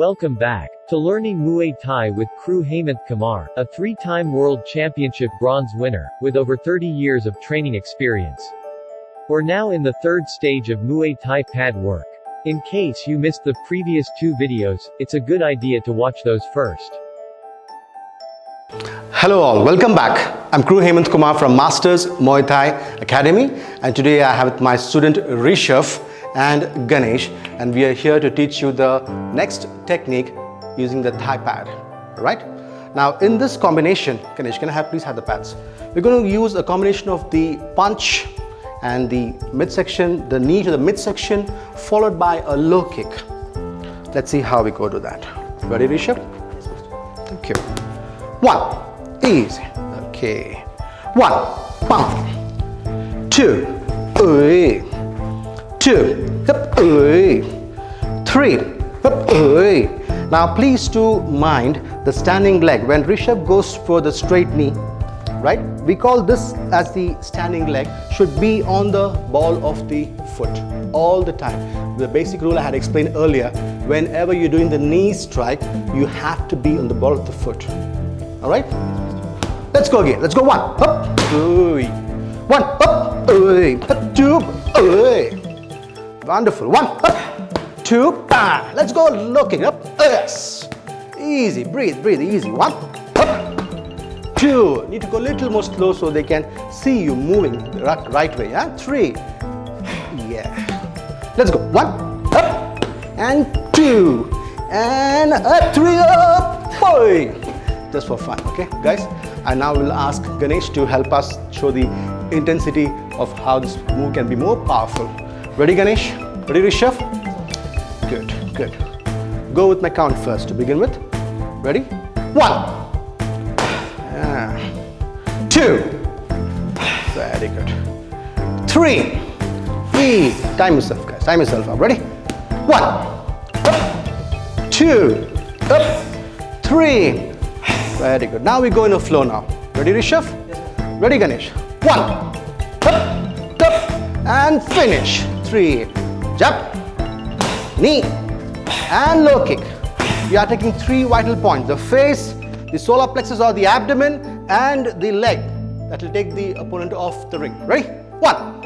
Welcome back to learning Muay Thai with Kru Hemanth Kumar, a 3-time World Championship bronze winner, with over 30 years of training experience. We're now in the third stage of Muay Thai pad work. In case you missed the previous 2 videos, it's a good idea to watch those first. Hello all, welcome back. I'm Kru Hemanth Kumar from Masters Muay Thai Academy, and today I have my student Rishabh and Ganesh, and we are here to teach you the next technique using the thigh pad. Right? Now in this combination, Ganesh, can I please have the pads? We're going to use a combination of the punch and the midsection, the knee to the midsection, followed by a low kick. Let's see how we go to that. Ready, Rishabh? Thank you. 1, easy. Okay. 1, bump. 2, 2, 3. Now please do mind the standing leg. When Rishabh goes for the straight knee, right, we call this as the standing leg, should be on the ball of the foot all the time. The basic rule I had explained earlier, whenever you're doing the knee strike, you have to be on the ball of the foot. All right, let's go again. Let's go. 1 up, 1 up, 2, wonderful. 1 up, 2, bang. Let's go. Looking up. Yes, easy. Breathe, easy. 1 up, 2. Need to go a little more slow so they can see you moving the right way. Yeah, 3. Yeah. Let's go. 1 up and 2 and up, 3 up, 4. Just for fun, okay, guys? And now we'll ask Ganesh to help us show the intensity of how this move can be more powerful. Ready, Ganesh? Ready, Rishabh? Good, good. Go with my count first to begin with. Ready? 1, 2. Very good. 3. Time yourself, guys. Time yourself up. Ready? 1, up, 2, up, 3. Very good. Now we go in a flow now. Ready, Rishabh? Yes, sir. Ready, Ganesh? 1, up, and finish. 3. Jump, knee, and low kick. We are taking 3 vital points: the face, the solar plexus or the abdomen, and the leg. That will take the opponent off the ring. Ready? 1,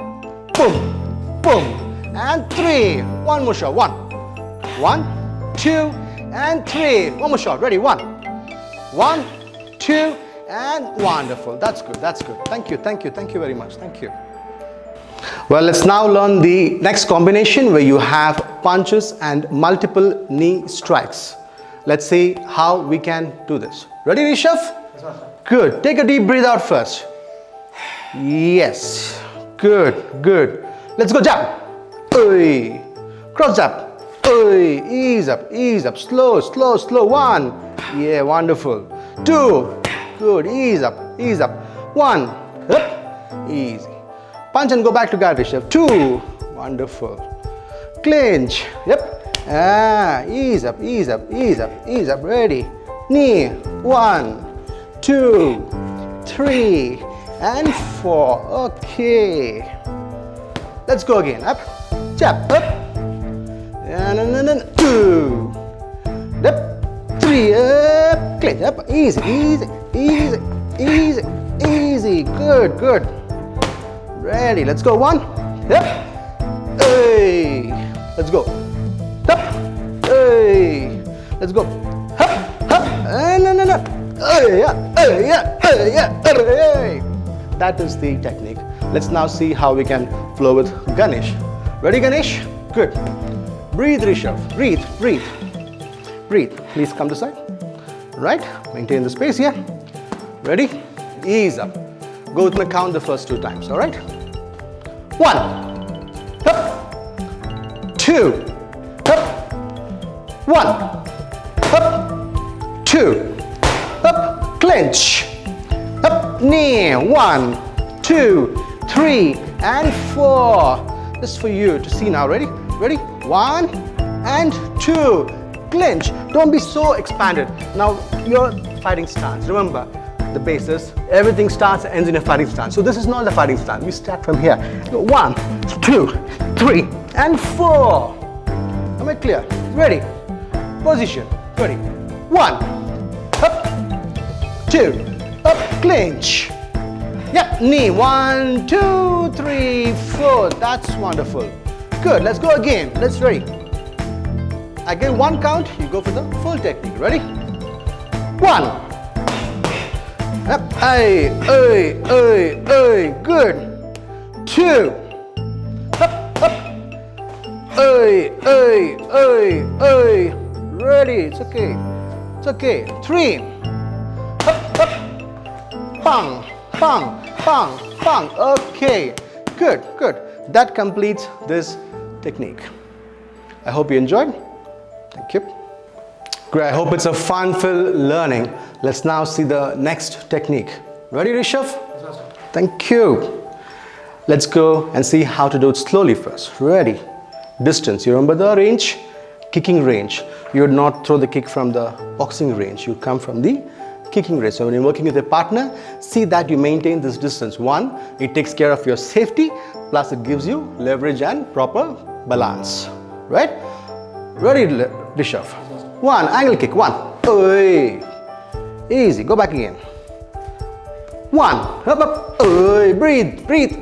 boom, boom, and 3. One more shot. 1, 2, and 3. One more shot. Ready? 1, 2, and wonderful. That's good. That's good. Thank you. Thank you. Thank you very much. Thank you. Well, let's now learn the next combination where you have punches and multiple knee strikes. Let's see how we can do this. Ready, Rishabh? Yes, sir. Good. Take a deep breath out first. Yes. Good. Good. Let's go. Jab. Oi. Cross jab. Oi. Ease up. Ease up. Slow. Slow. Slow. 1. Yeah, wonderful. 2, good, ease up, 1, up, easy. Punch and go back to guard, Rishabh. 2, wonderful. Clinch, yep. Ease up, ready. Knee, 1, 2, 3, and 4. Okay. Let's go again. Up, jab, up, and 2, up. 3 up, clinch up, easy. Good, good. Ready, let's go. 1, up, hey, let's go. Up, hey, let's go. Up, and hey. That is the technique. Let's now see how we can flow with Ganesh. Ready, Ganesh? Good. Breathe, Rishabh. Breathe. Please come to side. Right? Maintain the space here. Ready? Ease up. Go with my count the first 2 times. All right? 1, up, 2, up, 1, up, 2, up, clinch, up, knee, 1, 2, 3, and 4. This is for you to see now. Ready? 1 and 2. Clinch. Don't be so expanded. Now your fighting stance. Remember the basis. Everything starts and ends in a fighting stance. So this is not the fighting stance. We start from here. 1, 2, 3, and 4. Am I clear? Ready? position. Ready? 1, up, 2, up, clinch. Yep, knee, 1, 2, 3, 4. That's wonderful. Good, let's go again. Let's ready. I get 1 count, you go for the full technique. Ready? 1. Up, ay, good. 2. Up, up. Ay. Ready, it's okay. It's okay. 3. Up, up. Bang, bang, bang, bang. Okay, good, good. That completes this technique. I hope you enjoyed. Thank you. Great, I hope it's a fun-filled learning. Let's now see the next technique. Ready, Rishabh? Yes, thank you. Let's go and see how to do it slowly first. Ready? Distance. You remember the range? Kicking range. You would not throw the kick from the boxing range. You come from the kicking range. So when you're working with a partner, see that you maintain this distance. 1, it takes care of your safety, plus it gives you leverage and proper balance. Right? Ready, Rishabh? 1, angle kick. 1. Oy. Easy. Go back again. 1. Up, up. Oy. Breathe. Breathe.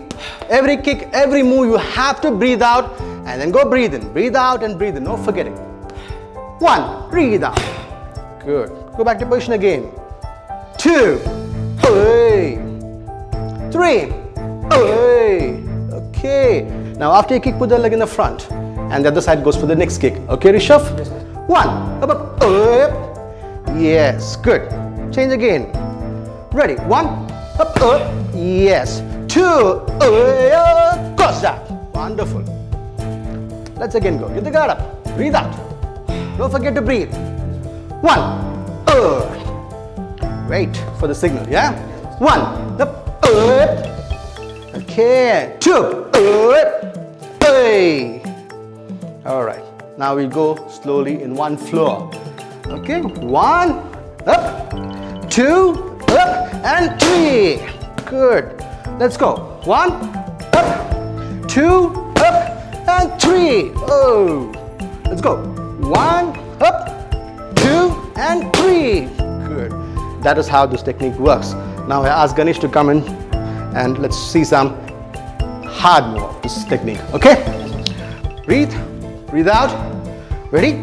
Every kick, every move, you have to breathe out and then go breathe in. Breathe out and breathe in. No forgetting. 1. Breathe out. Good. Go back to position again. 2. Oy. 3. Oy. Okay. Now after you kick, put the leg in the front. And the other side goes for the next kick. Okay, Rishabh? Yes, 1. Up, up, up. Yes. Good. Change again. Ready. 1. Up, up. Yes. 2. Cross that. Wonderful. Let's again go. Get the guard up. Breathe out. Don't forget to breathe. 1. Wait for the signal. Yeah. 1. Up. Okay. 2. All right. Now we go slowly in one floor. Okay. 1. Up. 2. Up. And 3. Good. Let's go. 1. Up. 2. Up. And 3. Oh. Let's go. 1. Up. 2. And 3. Good. That is how this technique works. Now I ask Ganesh to come in and let's see some hard move of this technique. Okay? Breathe. Breathe out. Ready?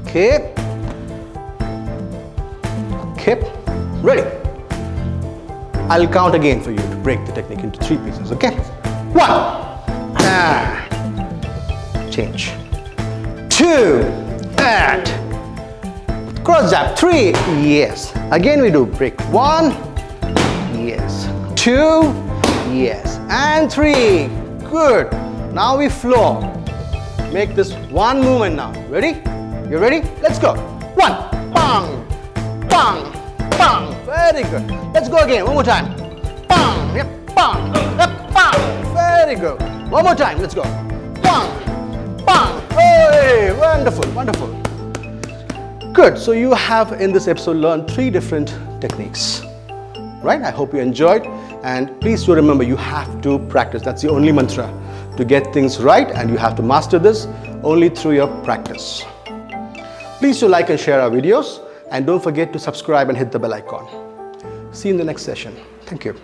Okay. Okay. Ready. I'll count again for you to break the technique into 3 pieces. Okay? 1. Change. 2. And. Cross jab. 3. Yes. Again we do break. 1. Yes. 2. Yes. And 3. Good. Now we flow. Make this one movement now. Ready? You ready? Let's go. 1. Bang. Bang. Bang. Very good. Let's go again. One more time. Bang. Yep. Bang. Yep. Bang. Very good. One more time. Let's go. Bang. Bang. Hey. Wonderful. Wonderful. Good. So you have in this episode learned 3 different techniques. Right? I hope you enjoyed. And please do remember, you have to practice. That's the only mantra to get things right, and you have to master this only through your practice. Please do like and share our videos, and don't forget to subscribe and hit the bell icon. See you in the next session. Thank you.